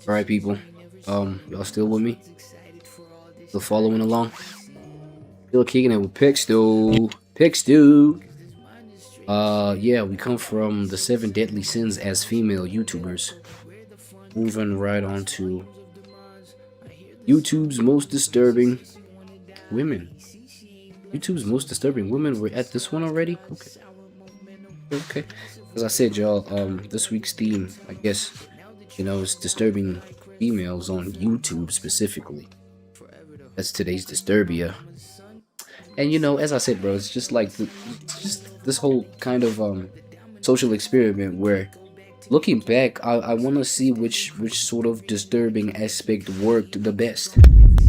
All right, people. Y'all still with me? Still following along? Still kicking it with Pixdu. Pixdu. Yeah, we come from the 7 deadly sins as female YouTubers. Moving right on to YouTube's most disturbing women. YouTube's most disturbing women. We're at this one already? Okay. As I said, y'all, this week's theme, I guess, is disturbing females on YouTube specifically. That's today's Disturbia. And as I said, bro, it's just like this whole kind of social experiment where, looking back, I want to see which sort of disturbing aspect worked the best,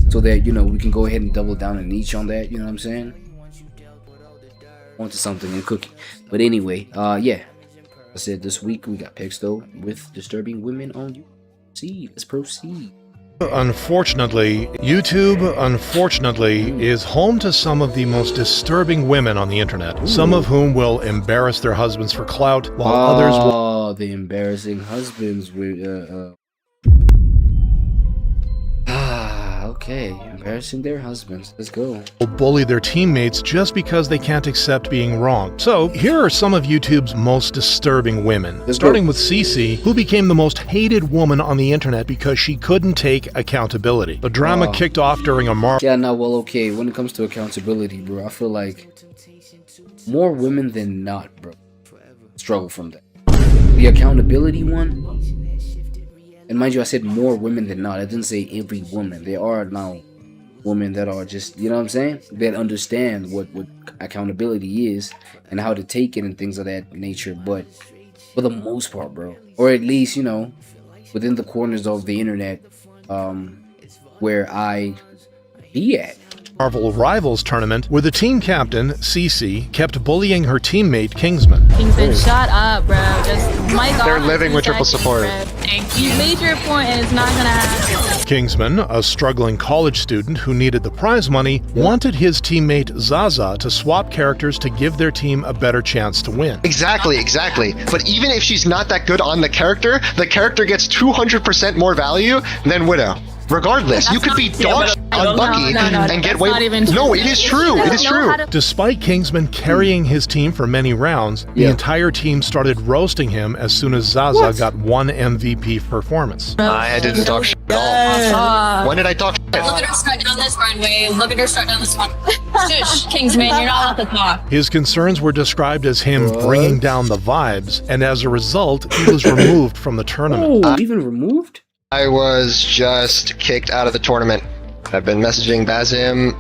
so that we can go ahead and double down and niche on that. You know what I'm saying? Onto something and cooking. But anyway, yeah. I said this week we got Pexto with disturbing women on YouTube. See, let's proceed. Unfortunately, YouTube, is home to some of the most disturbing women on the internet. Ooh. Some of whom will embarrass their husbands for clout, while others will... Oh, the embarrassing husbands with, okay, embarrassing their husbands. Let's go. Bully their teammates just because they can't accept being wrong. So, here are some of YouTube's most disturbing women. Starting with Cece, who became the most hated woman on the internet because she couldn't take accountability. The drama kicked off during a Yeah, no, well, okay, when it comes to accountability, bro, I feel like more women than not, bro, struggle from that. The accountability one... And mind you, I said more women than not. I didn't say every woman. There are now women that are just, you know what I'm saying? That understand what accountability is and how to take it and things of that nature. But for the most part, bro, or at least, within the corners of the internet, where I be at. Marvel Rivals tournament, where the team captain, Cece, kept bullying her teammate, Kingsman. Kingsman, shut up, bro. Just, my God. They're living with triple support. You made your point and it's not gonna happen. Kingsman, a struggling college student who needed the prize money, wanted his teammate Zaza to swap characters to give their team a better chance to win. Exactly. But even if she's not that good on the character gets 200% more value than Widow. Regardless, you could be dog unlucky and get away. No, it is true. It is true. Despite Kingsman carrying his team for many rounds, the entire team started roasting him as soon as Zaza got one MVP performance. I didn't talk shit at all. When did I talk shit? Look at her start down this runway. Look at her start down this one. Shush, Kingsman, you're not allowed to talk. His concerns were described as him bringing down the vibes, and as a result, he was removed from the tournament. Oh, even removed? I was just kicked out of the tournament. I've been messaging Bazim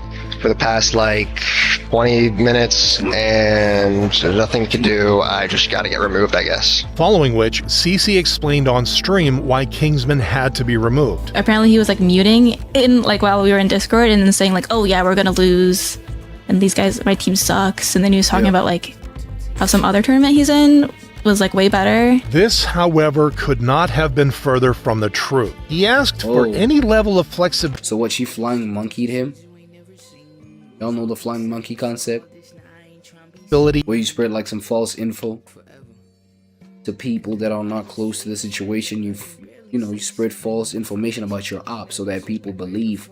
for the past 20 minutes and there's nothing to do. I just gotta get removed, I guess. Following which, Cece explained on stream why Kingsman had to be removed. Apparently he was muting in while we were in Discord and then saying oh yeah, we're gonna lose and these guys, my team sucks, and then he was talking about how some other tournament he's in was way better. This, however, could not have been further from the truth. He asked for any level of flexibility. So what, she flying monkeyed him? Y'all know the flying monkey concept? Where you spread some false info to people that are not close to the situation. You spread false information about your op so that people believe,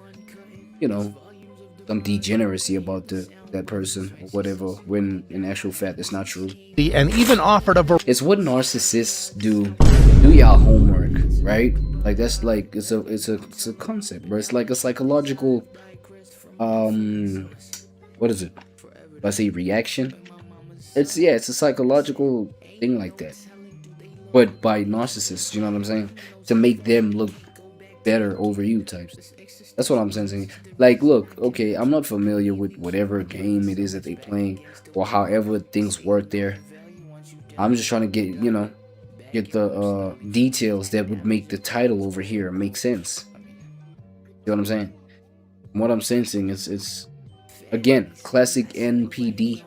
some degeneracy about that person or whatever, when in actual fact it's not true. And even offered it's what narcissists do. Do y'all homework, right? That's it's a concept, bro. It's a psychological what is it? If I say reaction, it's a psychological thing like that, but by narcissists, you know what I'm saying, to make them look better over you types. That's what I'm sensing. Look, okay, I'm not familiar with whatever game it is that they playing or however things work there. I'm just trying to get the details that would make the title over here make sense. You know what I'm saying? What I'm sensing is, it's again, classic NPD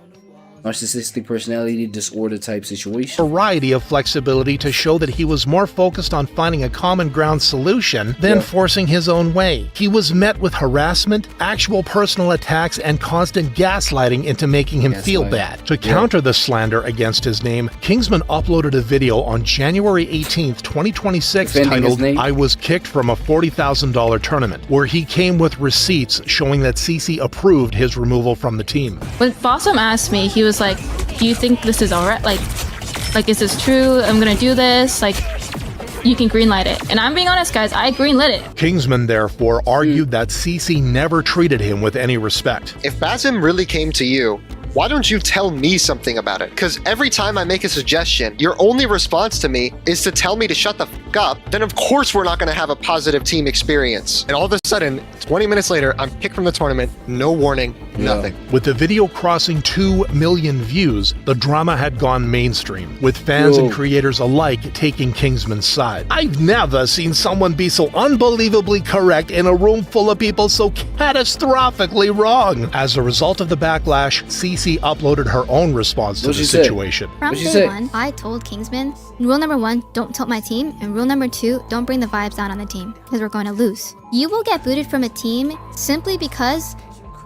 narcissistic personality disorder type situation. Variety of flexibility to show that he was more focused on finding a common ground solution than forcing his own way. He was met with harassment, actual personal attacks, and constant gaslighting into making him feel bad. To counter the slander against his name, Kingsman uploaded a video on January 18th, 2026 titled, "I was kicked from a $40,000 tournament," where he came with receipts showing that CC approved his removal from the team. When Fossum asked me, he was like, "Do you think this is alright? Like, is this true? I'm gonna do this. Like, you can greenlight it." And I'm being honest, guys, I greenlit it. Kingsman therefore argued that CC never treated him with any respect. If Basim really came to you, why don't you tell me something about it? Because every time I make a suggestion, your only response to me is to tell me to shut the fuck up. Then of course we're not going to have a positive team experience. And all of a sudden, 20 minutes later, I'm kicked from the tournament, no warning, nothing. With the video crossing 2 million views, the drama had gone mainstream, with fans and creators alike taking Kingsman's side. I've never seen someone be so unbelievably correct in a room full of people so catastrophically wrong. As a result of the backlash, CC uploaded her own response to the situation. From day one, I told Kingsman, rule number 1, don't tilt my team, and rule number 2, don't bring the vibes down on the team, because we're going to lose. You will get booted from a team simply because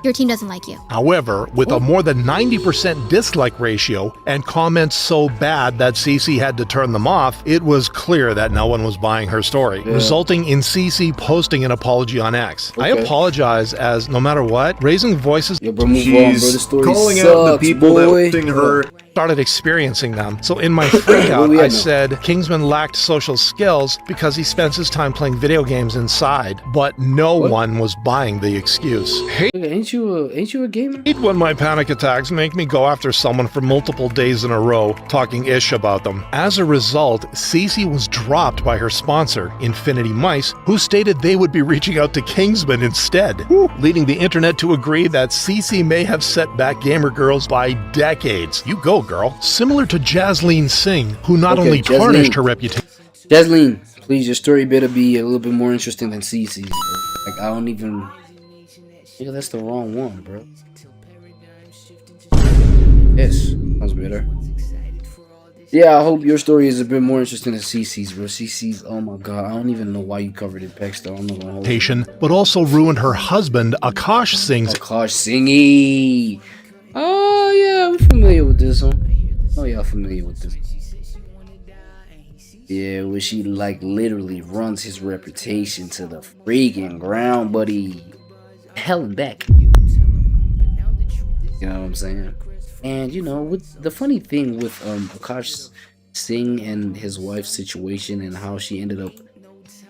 your team doesn't like you. However, with a more than 90% dislike ratio and comments so bad that CC had to turn them off, it was clear that no one was buying her story, resulting in CC posting an apology on X. I apologize as, no matter what, raising voices calling out the people that were hitting her. Started experiencing them. So in my freakout, I said Kingsman lacked social skills because he spends his time playing video games inside, but no one was buying the excuse. Ain't you a gamer? Hate when my panic attacks make me go after someone for multiple days in a row, talking ish about them. As a result, CC was dropped by her sponsor, Infinity Mice, who stated they would be reaching out to Kingsman instead, leading the internet to agree that CC may have set back gamer girls by decades. You go, girl. Similar to Jasleen Singh, who not only tarnished her reputation. Jasleen, please, your story better be a little bit more interesting than CC's, bro. Like, I don't even... Nigga, that's the wrong one, bro. Yes, sounds better. Yeah, I hope your story is a bit more interesting than CC's, bro. CC's, oh my god, I don't even know why you covered it, Pexter. I'm not gonna hold you. But also ruined her husband, Akash Singh's. Akash Singhi. Oh yeah, we're familiar with this one. Oh, y'all familiar with this. Yeah, where she like literally runs his reputation to the freaking ground, buddy. Hell and back. You know what I'm saying? And you know, with the funny thing with Akash Singh and his wife's situation and how she ended up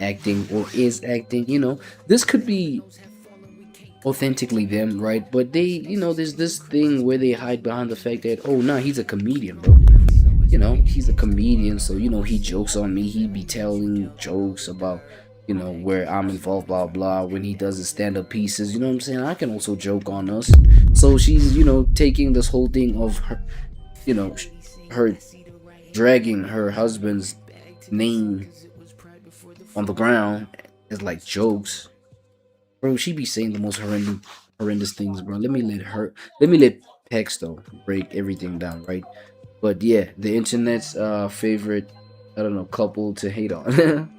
acting or is acting, you know, this could be authentically them, right? But they, you know, there's this thing where they hide behind the fact that, oh no, he's a comedian, bro. You know, he's a comedian, so you know, he jokes on me. He be telling jokes about, you know, where I'm involved, blah blah, when he does his stand-up pieces. You know what I'm saying? I can also joke on us. So she's, you know, taking this whole thing of her, you know, her dragging her husband's name on the ground as like jokes. Bro, she be saying the most horrendous things, bro. Let me let Pex though break everything down, right? But yeah, the internet's favorite, I don't know, couple to hate on.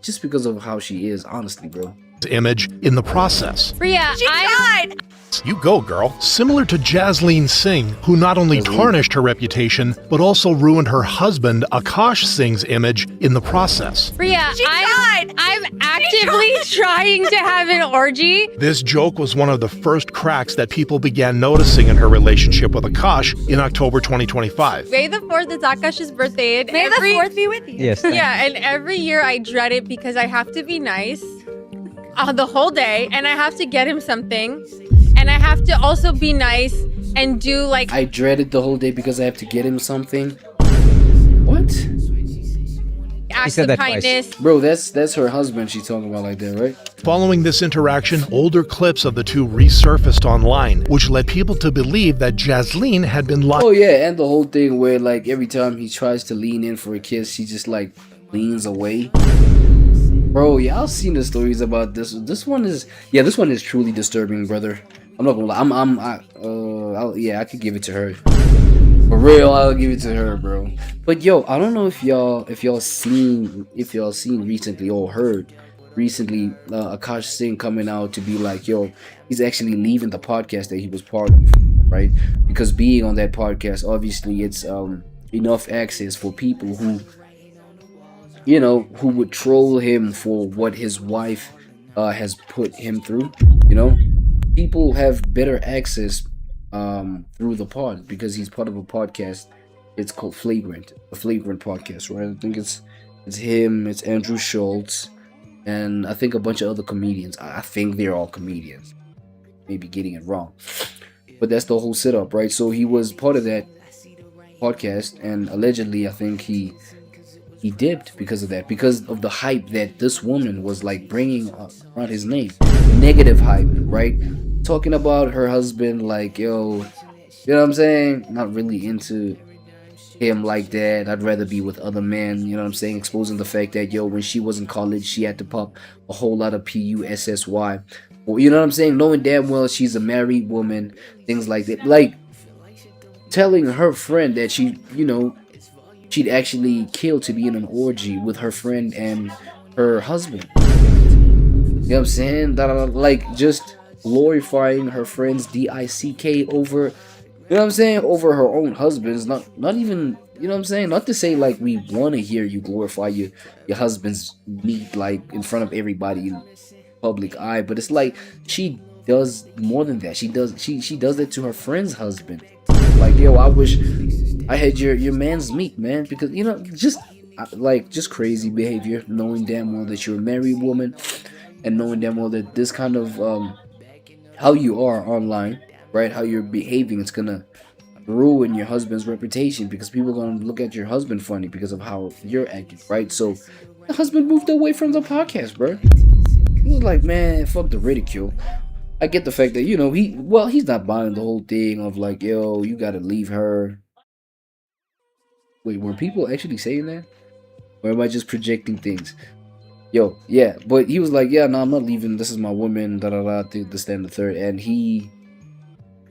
Just because of how she is, honestly, bro. Image in the process. Rhea, she died! You go, girl. Similar to Jasleen Singh, who not only tarnished her reputation, but also ruined her husband, Akash Singh's image in the process. Rhea, I'm actively trying to have an orgy. This joke was one of the first cracks that people began noticing in her relationship with Akash in October 2025. May the 4th is Akash's birthday. And May the 4th be with you. Yes. Yeah, and every year I dread it because I have to be nice the whole day, and I have to get him something, and I have to also be nice and do like... I dread it the whole day because I have to get him something? What? Acts of kindness. Bro, that's her husband she's talking about like that, right? Following this interaction, older clips of the two resurfaced online, which led people to believe that Jasleen had been locked. Oh yeah, and the whole thing where like every time he tries to lean in for a kiss, she just like leans away. Bro, y'all seen the stories about this. This one is truly disturbing, brother. I'm not gonna lie. yeah, I could give it to her. For real, I'll give it to her, bro. But yo, I don't know if y'all seen recently or heard recently Akash Singh coming out to be like, yo, he's actually leaving the podcast that he was part of, right? Because being on that podcast, obviously it's enough access for people who, you know, who would troll him for what his wife has put him through. You know, people have better access through the pod because he's part of a podcast. It's called Flagrant, the Flagrant podcast, right? I think it's him, it's Andrew Schultz, and I think a bunch of other comedians. I think they're all comedians. Maybe getting it wrong, but that's the whole setup, right? So he was part of that podcast, and allegedly, I think he dipped because of that, because of the hype that this woman was like bringing around his name, negative hype, right? Talking about her husband, like, yo, you know what I'm saying? Not really into him like that. I'd rather be with other men, you know what I'm saying? Exposing the fact that, yo, when she was in college, she had to pop a whole lot of PUSSY. Well, you know what I'm saying? Knowing damn well she's a married woman, things like that. Like, telling her friend that she, you know, she'd actually kill to be in an orgy with her friend and her husband. You know what I'm saying? Like, just glorifying her friend's DICK over, you know what I'm saying, over her own husband's. Not even, you know what I'm saying? Not to say like we want to hear you glorify your husband's meat like in front of everybody in public eye, but it's like she does more than that. She does that to her friend's husband. Like, yo, I wish I had your man's meat, man, because, you know, just crazy behavior, knowing damn well that you're a married woman and knowing damn well that this kind of how you are online, right, how you're behaving, it's gonna ruin your husband's reputation because people are gonna look at your husband funny because of how you're acting, right? So the husband moved away from the podcast, bro. He was like, man, fuck the ridicule. I get the fact that, you know, he's not buying the whole thing of like, yo, you gotta leave her. Wait, were people actually saying that? Or am I just projecting things? Yo, yeah, but he was like, yeah, no, I'm not leaving. This is my woman, this, that, and the third. And he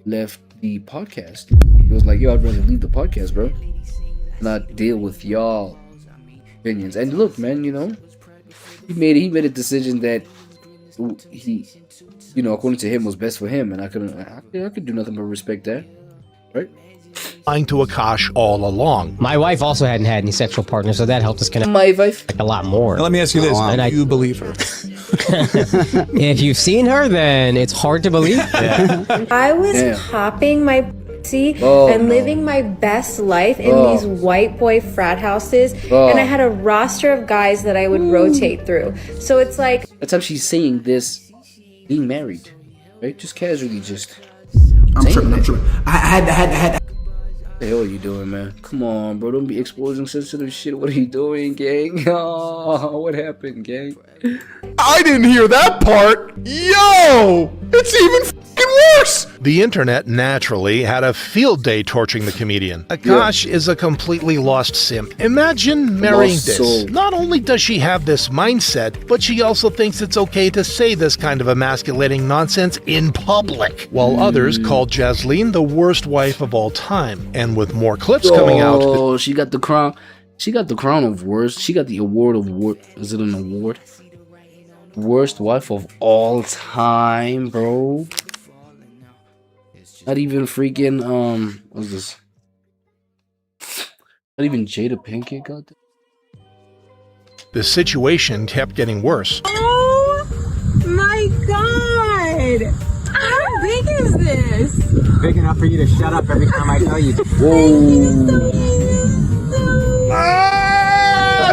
left the podcast. He was like, yo, I'd rather leave the podcast, bro. Not deal with y'all opinions. And look, man, you know, he made a decision that he, you know, according to him, was best for him, and I could do nothing but respect that, right? Lying to Akash all along. My wife also hadn't had any sexual partners, so that helped us connect. My wife, a lot more. Now, let me ask you this: and do you believe her? If you've seen her, then it's hard to believe. Yeah. I was popping my pussy and living my best life in these white boy frat houses, and I had a roster of guys that I would rotate through. So it's like that's how she's saying this, being married, right? Just casually, just. I'm tripping. I had. What the hell are you doing, man? Come on, bro. Don't be exposing sensitive shit. What are you doing, gang? Oh, what happened, gang? I didn't hear that part. Yo, it's even fucking worse. The internet naturally had a field day torching the comedian. Akash is a completely lost simp. Imagine marrying this. Not only does she have this mindset, but she also thinks it's okay to say this kind of emasculating nonsense in public, while others call Jasleen the worst wife of all time. And with more clips coming out, oh, she got the crown. She got the crown of worst. She got the award of is it an award? Worst wife of all time, bro. Not even freaking what's this? Not even Jada Pinkett got that. The situation kept getting worse. oh my god, how big is this? Big enough for you to shut up every time I tell you. Whoa.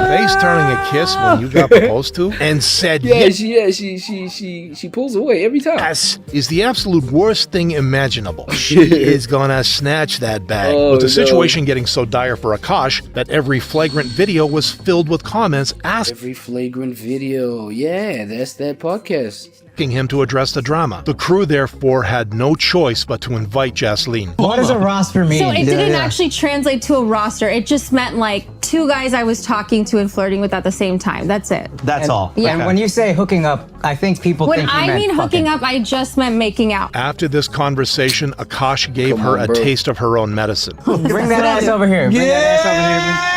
Face turning a kiss when you got proposed to and said yes. She pulls away every time. Yes is the absolute worst thing imaginable. She is gonna snatch that bag. With the situation getting so dire for Akash that every flagrant video was filled with comments asking every flagrant video. Yeah, that's that podcast. Him to address the drama. The crew therefore had no choice but to invite Jasleen. What does a roster mean? So it didn't actually translate to a roster. It just meant like 2 guys I was talking to and flirting with at the same time. That's it. That's all. Yeah. And when you say hooking up, I think people When think you I meant mean hooking fucking. up, I just meant making out. After this conversation, Akash gave Come her on, a bro. taste of her own medicine. Bring that ass over here. Bring that ass over here.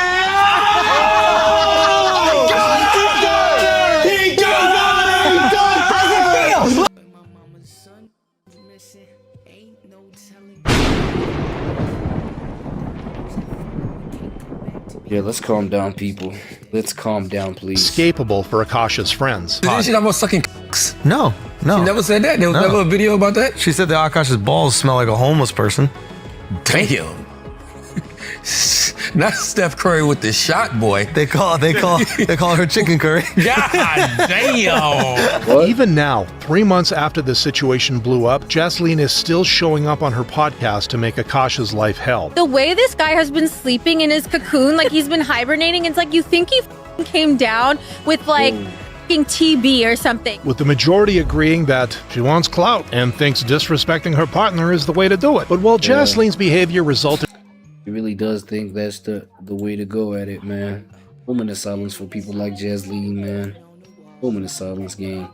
Yeah, let's calm down, people. Let's calm down, please. Escapable for Akash's friends. Didn't she talk about sucking No, no. She never said that? There was never a video about that? She said that Akash's balls smell like a homeless person. Damn. Not Steph Curry with the shot, boy. They call her chicken curry. God damn. What? Even now, 3 months after the situation blew up, Jasleen is still showing up on her podcast to make Akash's life hell. The way this guy has been sleeping in his cocoon, like he's been hibernating, it's like you think he came down with like TB or something. With the majority agreeing that she wants clout and thinks disrespecting her partner is the way to do it. But while Jasleen's behavior resulted He really does think that's the way to go at it, man. Moment of silence for people like Jasleen, man. Moment of silence, gang.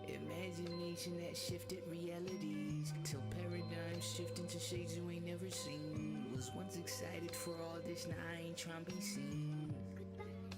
Imagination that shifted realities till paradigms shift into shades you ain't never seen. Was once excited for all this, now I ain't trying to be seen.